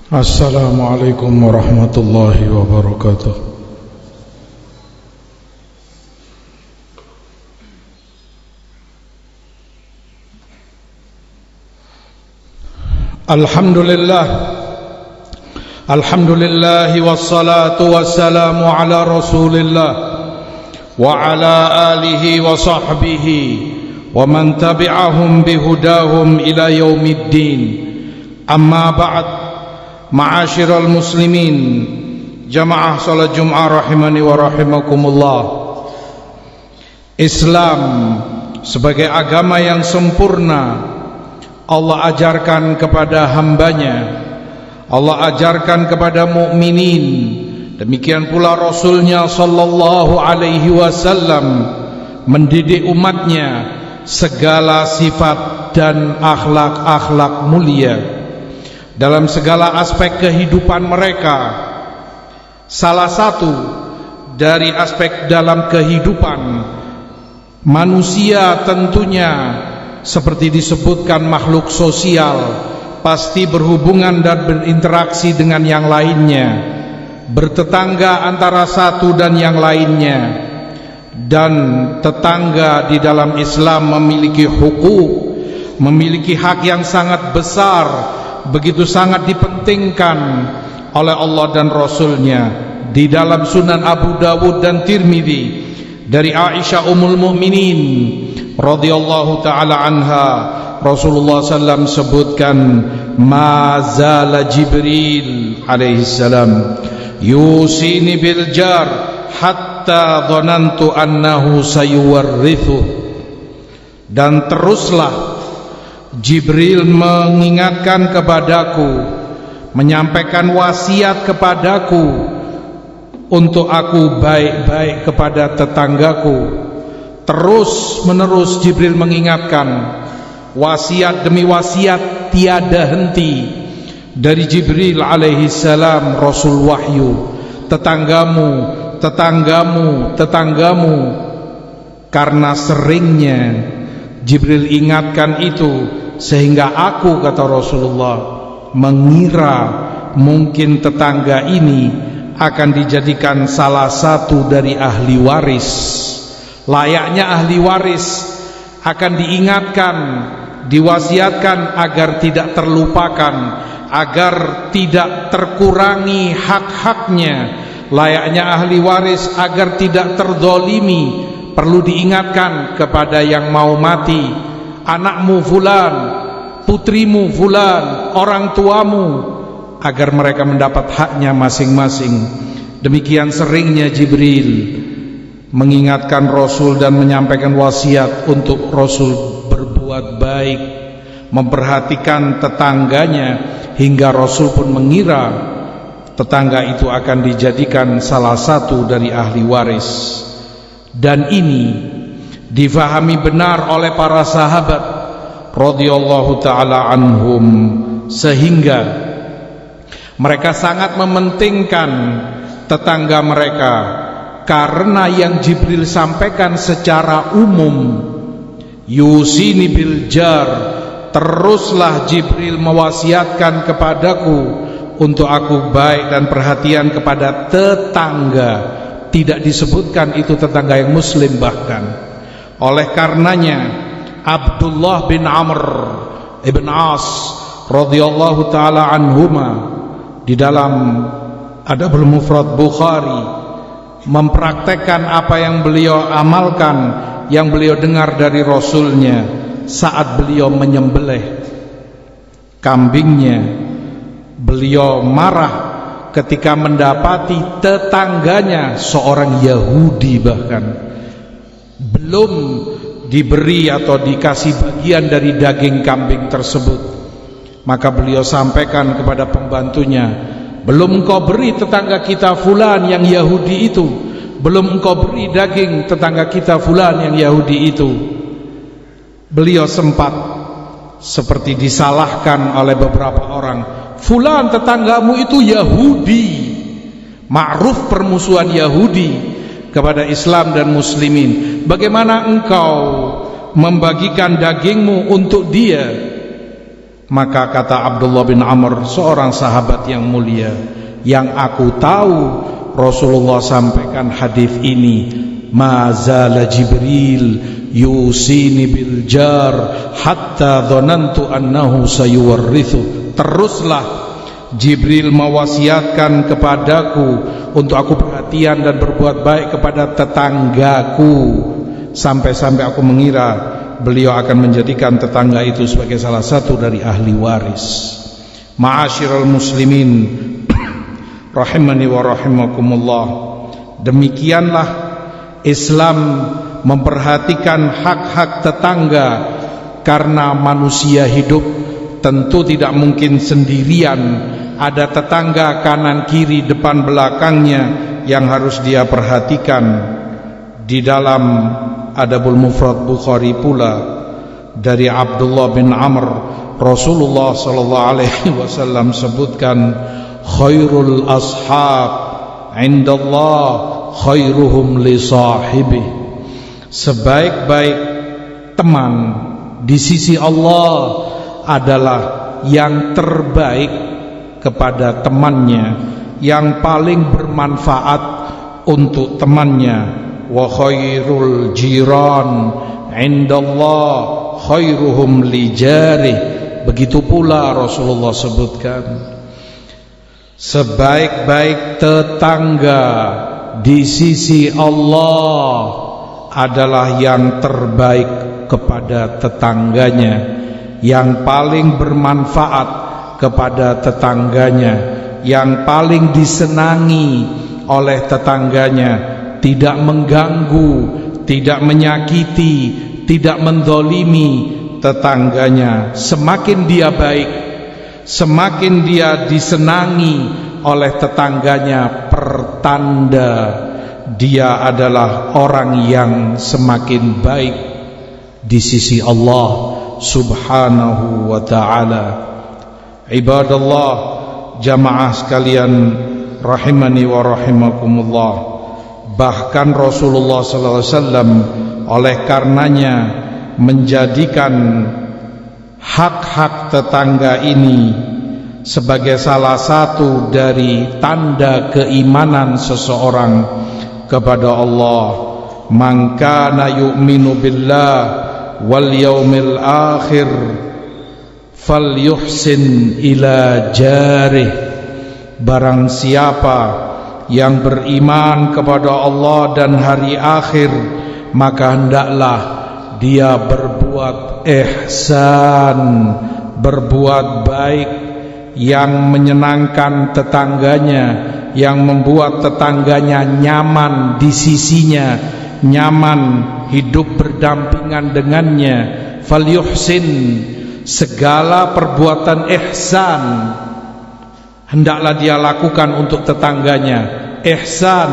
Assalamualaikum warahmatullahi wabarakatuh. Alhamdulillah wassalatu wassalamu ala Rasulillah wa ala alihi wa sahbihi wa man tabi'ahum bihudahum ila yaumiddin. Amma ba'd. Ma'asyiral muslimin, jamaah salat Jum'ah rahimani wa rahimakumullah. Islam sebagai agama yang sempurna Allah ajarkan kepada hambanya, Allah ajarkan kepada mukminin. Demikian pula Rasulnya sallallahu alaihi wasallam mendidik umatnya segala sifat dan akhlak-akhlak mulia dalam segala aspek kehidupan mereka. Salah satu dari aspek dalam kehidupan manusia tentunya seperti disebutkan makhluk sosial, pasti berhubungan dan berinteraksi dengan yang lainnya, bertetangga antara satu dan yang lainnya. Dan tetangga di dalam Islam memiliki hukuk, memiliki hak yang sangat besar, begitu sangat dipentingkan oleh Allah dan Rasulnya. Di dalam Sunan Abu Dawud dan Tirmidzi dari Aisyah Ummul Mukminin radhiyallahu taala anha, Rasulullah sallam sebutkan, ma zala Jibril alaihi salam yusini bil jar hatta dhanantu annahu sayuwarrithu. Dan teruslah Jibril mengingatkan kepadaku, menyampaikan wasiat kepadaku untuk aku baik-baik kepada tetanggaku. Terus menerus Jibril mengingatkan, wasiat demi wasiat tiada henti dari Jibril alaihi salam, Rasul wahyu. Tetanggamu, tetanggamu, tetanggamu. Karena seringnya Jibril ingatkan itu, sehingga aku, kata Rasulullah, mengira mungkin tetangga ini akan dijadikan salah satu dari ahli waris. Layaknya ahli waris akan diingatkan, diwasiatkan agar tidak terlupakan, agar tidak terkurangi hak-haknya. Layaknya ahli waris agar tidak terzalimi, perlu diingatkan kepada yang mau mati, anakmu fulan, putrimu fulan, orang tuamu, agar mereka mendapat haknya masing-masing. Demikian seringnya Jibril mengingatkan Rasul dan menyampaikan wasiat untuk Rasul berbuat baik, memperhatikan tetangganya, hingga Rasul pun mengira tetangga itu akan dijadikan salah satu dari ahli waris. Dan ini difahami benar oleh para sahabat radhiyallahu taala anhum, sehingga mereka sangat mementingkan tetangga mereka. Karena yang Jibril sampaikan secara umum, yusini bil jar, teruslah Jibril mewasiatkan kepadaku untuk aku baik dan perhatian kepada tetangga. Tidak disebutkan itu tetangga yang muslim bahkan. Oleh karenanya Abdullah bin Amr ibn As radhiyallahu taala anhuma di dalam Adabul Mufrad Bukhari mempraktekkan apa yang beliau amalkan, yang beliau dengar dari Rasulnya saat beliau menyembelih kambingnya. Beliau marah ketika mendapati tetangganya, seorang Yahudi bahkan, belum diberi atau dikasih bagian dari daging kambing tersebut. Maka beliau sampaikan kepada pembantunya, belum engkau beri tetangga kita fulan yang Yahudi itu, belum engkau beri daging tetangga kita fulan yang Yahudi itu. Beliau sempat seperti disalahkan oleh beberapa orang, fulan tetanggamu itu Yahudi. Ma'ruf permusuhan Yahudi kepada Islam dan muslimin. Bagaimana engkau membagikan dagingmu untuk dia? Maka kata Abdullah bin Amr, seorang sahabat yang mulia, yang aku tahu Rasulullah sampaikan hadis ini, ma zala Jibril yusini bil jar hatta dhanantu annahu sayuwarrithu. Teruslah Jibril mewasiatkan kepadaku untuk aku perhatian dan berbuat baik kepada tetanggaku, sampai-sampai aku mengira beliau akan menjadikan tetangga itu sebagai salah satu dari ahli waris. Ma'asyiral muslimin rahimani wa rahimakumullah, demikianlah Islam memperhatikan hak-hak tetangga, karena manusia hidup tentu tidak mungkin sendirian. Ada tetangga kanan kiri depan belakangnya yang harus dia perhatikan. Di dalam Adabul Mufrad Bukhari pula dari Abdullah bin Amr, Rasulullah sallallahu alaihi wasallam sebutkan, khairul ashab indallah khairuhum li sahibih. Sebaik-baik teman di sisi Allah adalah yang terbaik kepada temannya, yang paling bermanfaat untuk temannya. Wa khairul jiran indallah khairuhum li jarih. Begitu pula Rasulullah sebutkan, sebaik-baik tetangga di sisi Allah adalah yang terbaik kepada tetangganya, yang paling bermanfaat kepada tetangganya, yang paling disenangi oleh tetangganya, tidak mengganggu, tidak menyakiti, tidak mendolimi tetangganya. Semakin dia baik, semakin dia disenangi oleh tetangganya, pertanda dia adalah orang yang semakin baik di sisi Allah subhanahu wa ta'ala. Ibadallah, jamaah sekalian rahimani wa rahimakumullah, bahkan Rasulullah sallallahu alaihi wasallam oleh karenanya menjadikan hak-hak tetangga ini sebagai salah satu dari tanda keimanan seseorang kepada Allah. Man kana yu'minu billah wal yaumil akhir falyuhsin ila jarih. Barang siapa yang beriman kepada Allah dan hari akhir, maka hendaklah dia berbuat ihsan, berbuat baik, yang menyenangkan tetangganya, yang membuat tetangganya nyaman di sisinya, nyaman hidup berdampingan dengannya. Falyuhsin, segala perbuatan ihsan hendaklah dia lakukan untuk tetangganya. Ihsan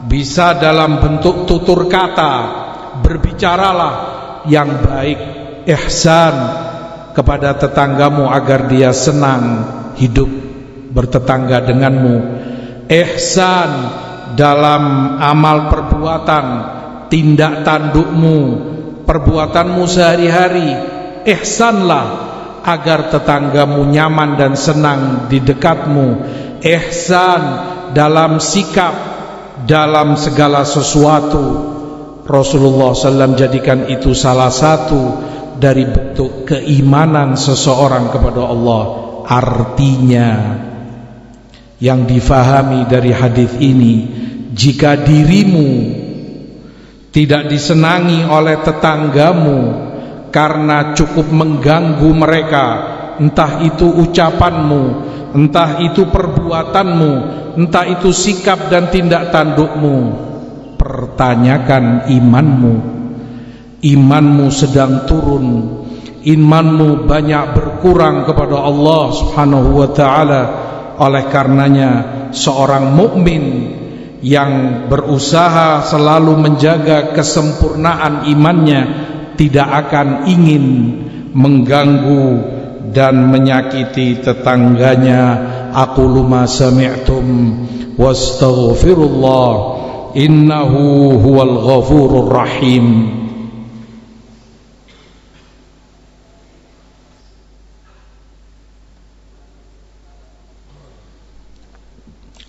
bisa dalam bentuk tutur kata, berbicaralah yang baik, ihsan kepada tetanggamu agar dia senang hidup bertetangga denganmu. Ihsan dalam amal perbuatan, tindak tandukmu, perbuatanmu sehari-hari. Ihsanlah agar tetanggamu nyaman dan senang di dekatmu. Ihsan dalam sikap, dalam segala sesuatu. Rasulullah SAW jadikan itu salah satu dari bentuk keimanan seseorang kepada Allah. Artinya, yang difahami dari hadis ini, jika dirimu tidak disenangi oleh tetanggamu karena cukup mengganggu mereka, entah itu ucapanmu, entah itu perbuatanmu, entah itu sikap dan tindak tandukmu, pertanyakan imanmu. Imanmu sedang turun, imanmu banyak berkurang kepada Allah subhanahu wa ta'ala. Oleh karenanya, seorang mukmin yang berusaha selalu menjaga kesempurnaan imannya tidak akan ingin mengganggu dan menyakiti tetangganya. Aqulu ma sami'tum wastaghfirullah innahu huwal ghafurur rahim.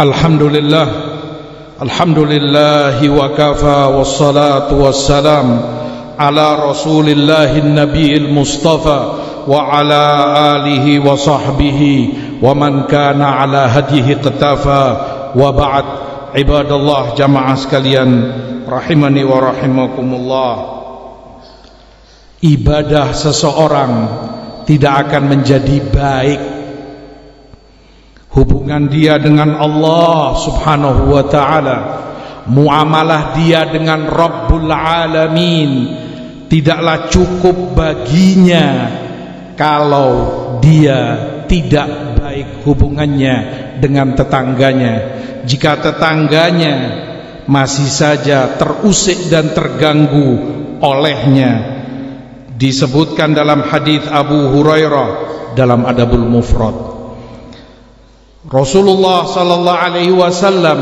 Alhamdulillah, alhamdulillahi wa kafa, wassalatu wassalam ala rasulillahin nabiyil mustafa wa ala alihi wa sahbihi wa man kana ala hadihi qatafa, wa ba'd. Ibadallah, jamaah sekalian rahimani wa rahimakumullah. Ibadah seseorang tidak akan menjadi baik, hubungan dia dengan Allah subhanahu wa ta'ala, muamalah dia dengan Rabbul Alamin tidaklah cukup baginya kalau dia tidak baik hubungannya dengan tetangganya. Jika tetangganya masih saja terusik dan terganggu olehnya. Disebutkan dalam hadis Abu Hurairah dalam Adabul Mufrad, Rasulullah sallallahu alaihi wasallam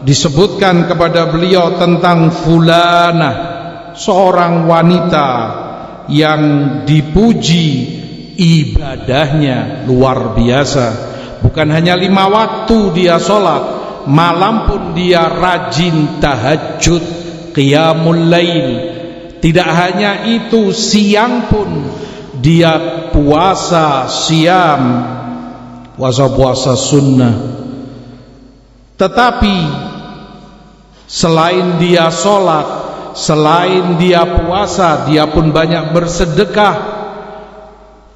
disebutkan kepada beliau tentang fulanah, seorang wanita yang dipuji ibadahnya luar biasa. Bukan hanya 5 waktu dia sholat, malam pun dia rajin tahajud, qiyamul lail. Tidak hanya itu, siang pun dia puasa siam, puasa sunnah. Tetapi selain dia sholat, selain dia puasa, dia pun banyak bersedekah,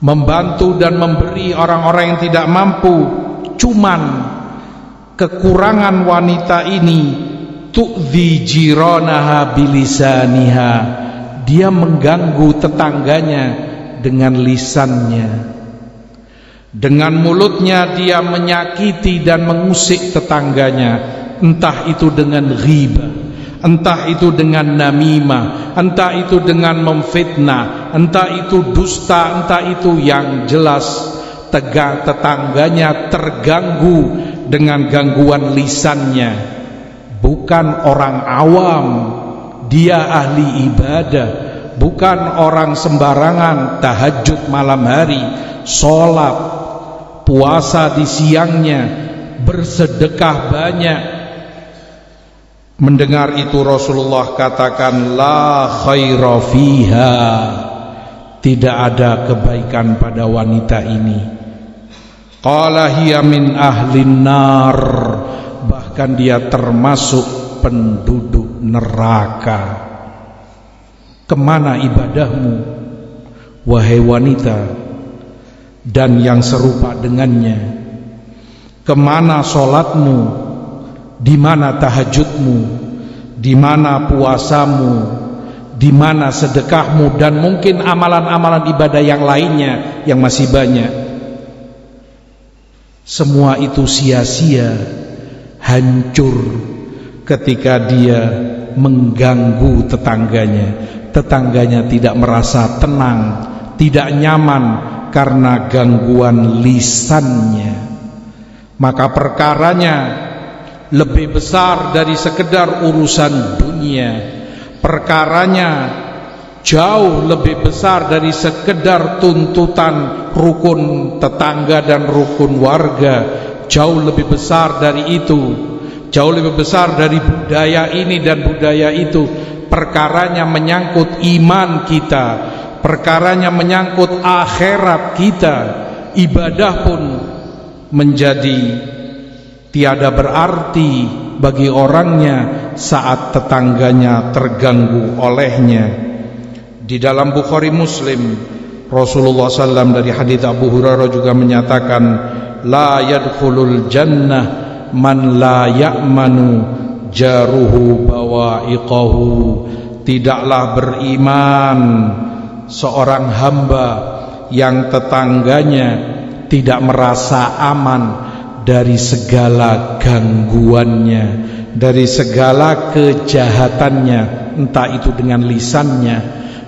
membantu dan memberi orang-orang yang tidak mampu. Cuman kekurangan wanita ini, tu'dhi jiranaha bilisaniha, dia mengganggu tetangganya dengan lisannya. Dengan mulutnya dia menyakiti dan mengusik tetangganya, entah itu dengan ghibah, entah itu dengan namimah, entah itu dengan memfitnah, entah itu dusta, entah itu yang jelas tetangganya terganggu dengan gangguan lisannya. Bukan orang awam, dia ahli ibadah, bukan orang sembarangan. Tahajud malam hari, sholat, puasa di siangnya, bersedekah banyak. Mendengar itu Rasulullah katakan, la khaira fiha, tidak ada kebaikan pada wanita ini. Qala hiya min ahlin nar, bahkan dia termasuk penduduk neraka. Kemana ibadahmu, wahai wanita, dan yang serupa dengannya? Kemana sholatmu? Di mana tahajudmu? Di mana puasamu? Di mana sedekahmu? Dan mungkin amalan-amalan ibadah yang lainnya yang masih banyak. Semua itu sia-sia, hancur ketika dia mengganggu tetangganya. Tetangganya tidak merasa tenang, tidak nyaman karena gangguan lisannya. Maka perkaranya lebih besar dari sekedar urusan dunia. Perkaranya jauh lebih besar dari sekedar tuntutan rukun tetangga dan rukun warga. Jauh lebih besar dari itu, jauh lebih besar dari budaya ini dan budaya itu. Perkaranya menyangkut iman kita, perkaranya menyangkut akhirat kita. Ibadah pun menjadi tiada berarti bagi orangnya saat tetangganya terganggu olehnya. Di dalam Bukhari Muslim, Rasulullah SAW dari hadits Abu Hurairah juga menyatakan, la yadkhulul jannah man la ya'manu jaruhu bawa'iqahu. Tidaklah beriman seorang hamba yang tetangganya tidak merasa aman dari segala gangguannya, dari segala kejahatannya, entah itu dengan lisannya,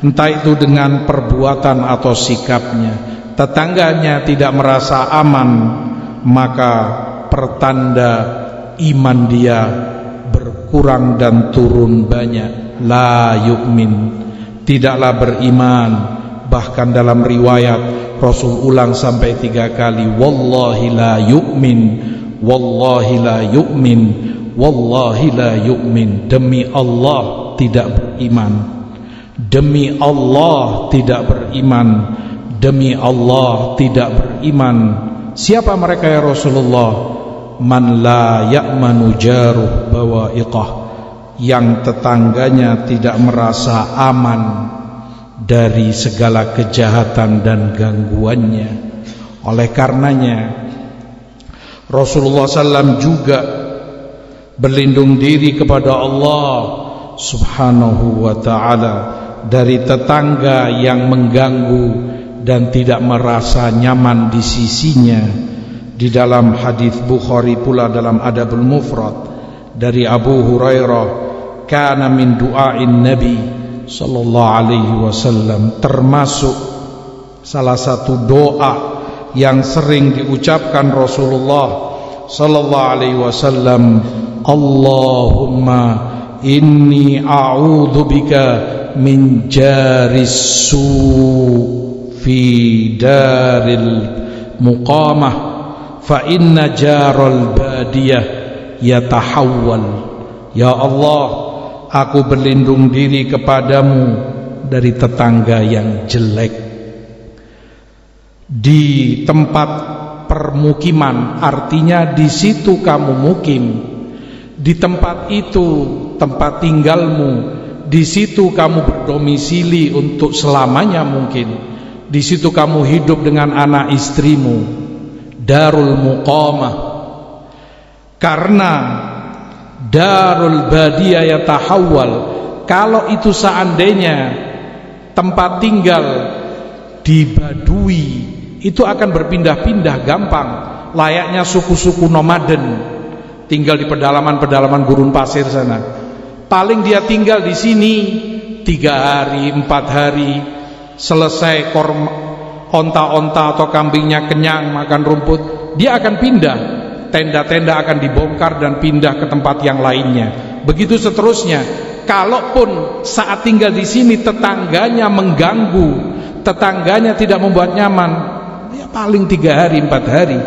entah itu dengan perbuatan atau sikapnya. Tetangganya tidak merasa aman, maka pertanda iman dia berkurang dan turun banyak. La yu'min, tidaklah beriman. Bahkan dalam riwayat Rasul ulang sampai 3 kali, wallahi la yu'min, wallahi la yu'min, wallahi la yu'min, demi Allah tidak beriman, demi Allah tidak beriman, demi Allah tidak beriman. Siapa mereka ya Rasulullah? Man la ya'manu jaruh bawa'iqah, yang tetangganya tidak merasa aman dari segala kejahatan dan gangguannya. Oleh karenanya Rasulullah SAW juga berlindung diri kepada Allah Subhanahu wa ta'ala dari tetangga yang mengganggu dan tidak merasa nyaman di sisinya. Di dalam hadis Bukhari pula dalam Adabul Mufrad dari Abu Hurairah, kana min du'ain Nabi sallallahu alaihi wasallam, termasuk salah satu doa yang sering diucapkan Rasulullah sallallahu alaihi wasallam, Allahumma inni a'udzubika min jaris su fi daril muqamah fa inna jaral badiyah yatahawwal. Ya Allah, aku berlindung diri kepadamu dari tetangga yang jelek. Di tempat permukiman, artinya di situ kamu mukim, di tempat itu tempat tinggalmu, di situ kamu berdomisili untuk selamanya mungkin, di situ kamu hidup dengan anak istrimu, darul muqamah. Karena darul badiyah yatahawwal, kalau itu seandainya tempat tinggal di Badui, itu akan berpindah-pindah gampang, layaknya suku-suku nomaden tinggal di pedalaman-pedalaman gurun pasir sana. Paling dia tinggal di sini 3 hari, 4 hari, selesai onta-onta atau kambingnya kenyang makan rumput, dia akan pindah, tenda-tenda akan dibongkar dan pindah ke tempat yang lainnya. Begitu seterusnya. Kalaupun saat tinggal di sini tetangganya mengganggu, tetangganya tidak membuat nyaman, ya paling 3 hari, 4 hari,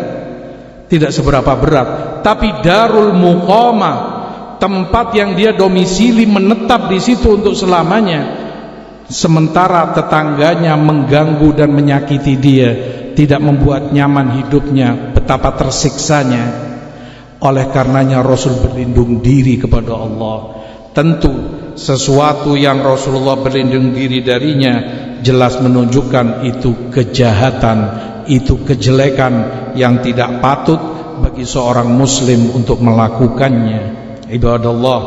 tidak seberapa berat. Tapi darul muqamah, tempat yang dia domisili, menetap di situ untuk selamanya, sementara tetangganya mengganggu dan menyakiti dia, tidak membuat nyaman hidupnya, betapa tersiksanya. Oleh karenanya Rasul berlindung diri kepada Allah. Tentu sesuatu yang Rasulullah berlindung diri darinya jelas menunjukkan itu kejahatan, itu kejelekan yang tidak patut bagi seorang muslim untuk melakukannya. Ibadallah,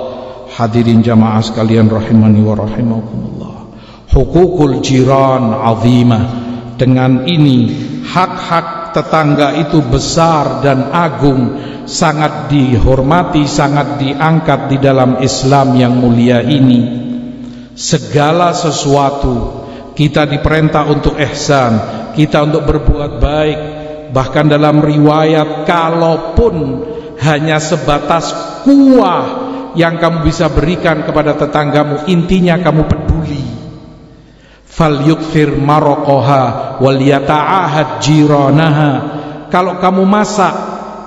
hadirin jamaah sekalian rahimani wa rahimakumullah. Hukukul jiran azimah. Dengan ini hak-hak tetangga itu besar dan agung, sangat dihormati, sangat diangkat di dalam Islam yang mulia ini. Segala sesuatu kita diperintah untuk ihsan, kita untuk berbuat baik. Bahkan dalam riwayat, kalaupun hanya sebatas kuah yang kamu bisa berikan kepada tetanggamu, intinya kamu peduli. Falyukthir maraqaha wal yata'ahad jiranaha. Kalau kamu masak,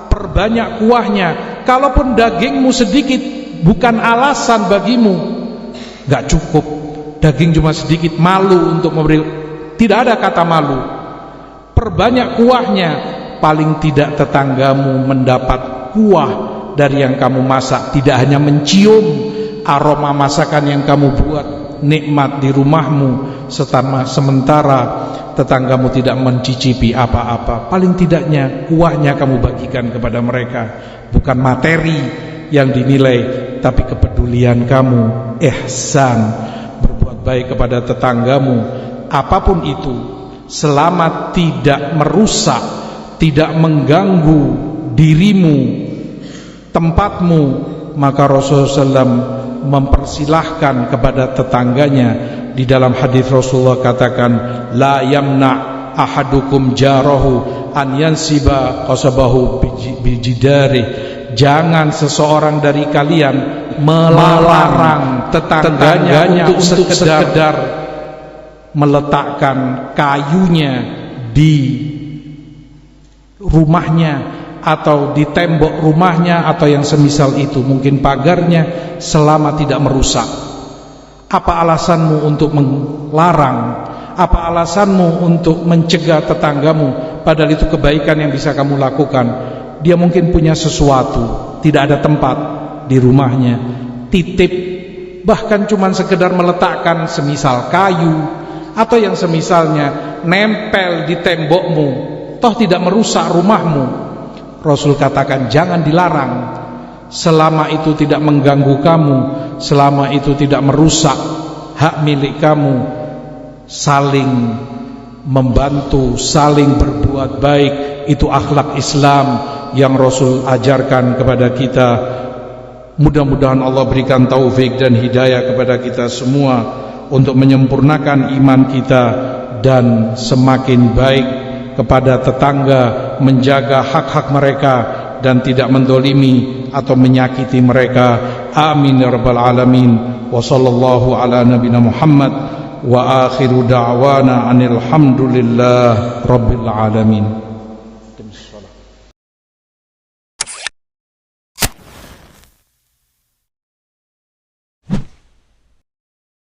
perbanyak kuahnya. Kalaupun dagingmu sedikit, bukan alasan bagimu. Gak cukup, daging cuma sedikit, malu untuk memberi. Tidak ada kata malu. Perbanyak kuahnya, paling tidak tetanggamu mendapat kuah dari yang kamu masak. Tidak hanya mencium aroma masakan yang kamu buat, nikmat di rumahmu, sementara tetanggamu tidak mencicipi apa-apa. Paling tidaknya kuahnya kamu bagikan kepada mereka. Bukan materi yang dinilai, tapi kepedulian kamu, ihsan, berbuat baik kepada tetanggamu. Apapun itu, selama tidak merusak, tidak mengganggu dirimu, tempatmu, maka Rasulullah SAW mempersilahkan kepada tetangganya. Di dalam hadis Rasulullah katakan, la yamna ahadukum jarahu an yansiba qasabahu bijidari. Jangan seseorang dari kalian melarang tetangganya untuk sekedar meletakkan kayunya di rumahnya atau di tembok rumahnya atau yang semisal itu, mungkin pagarnya, selama tidak merusak. Apa alasanmu untuk melarang? Apa alasanmu untuk mencegah tetanggamu, padahal itu kebaikan yang bisa kamu lakukan? Dia mungkin punya sesuatu, tidak ada tempat di rumahnya, titip, bahkan cuma sekedar meletakkan semisal kayu atau yang semisalnya, nempel di tembokmu, toh tidak merusak rumahmu. Rasul katakan jangan dilarang, selama itu tidak mengganggu kamu, selama itu tidak merusak hak milik kamu. Saling membantu, saling berbuat baik, itu akhlak Islam yang Rasul ajarkan kepada kita. Mudah-mudahan Allah berikan taufik dan hidayah kepada kita semua untuk menyempurnakan iman kita dan semakin baik kepada tetangga, menjaga hak-hak mereka dan tidak mendolimi atau menyakiti mereka. Amin ya rabbal alamin. Wa sallallahu ala nabina Muhammad wa akhiru da'wana anil hamdulillah rabbil alamin.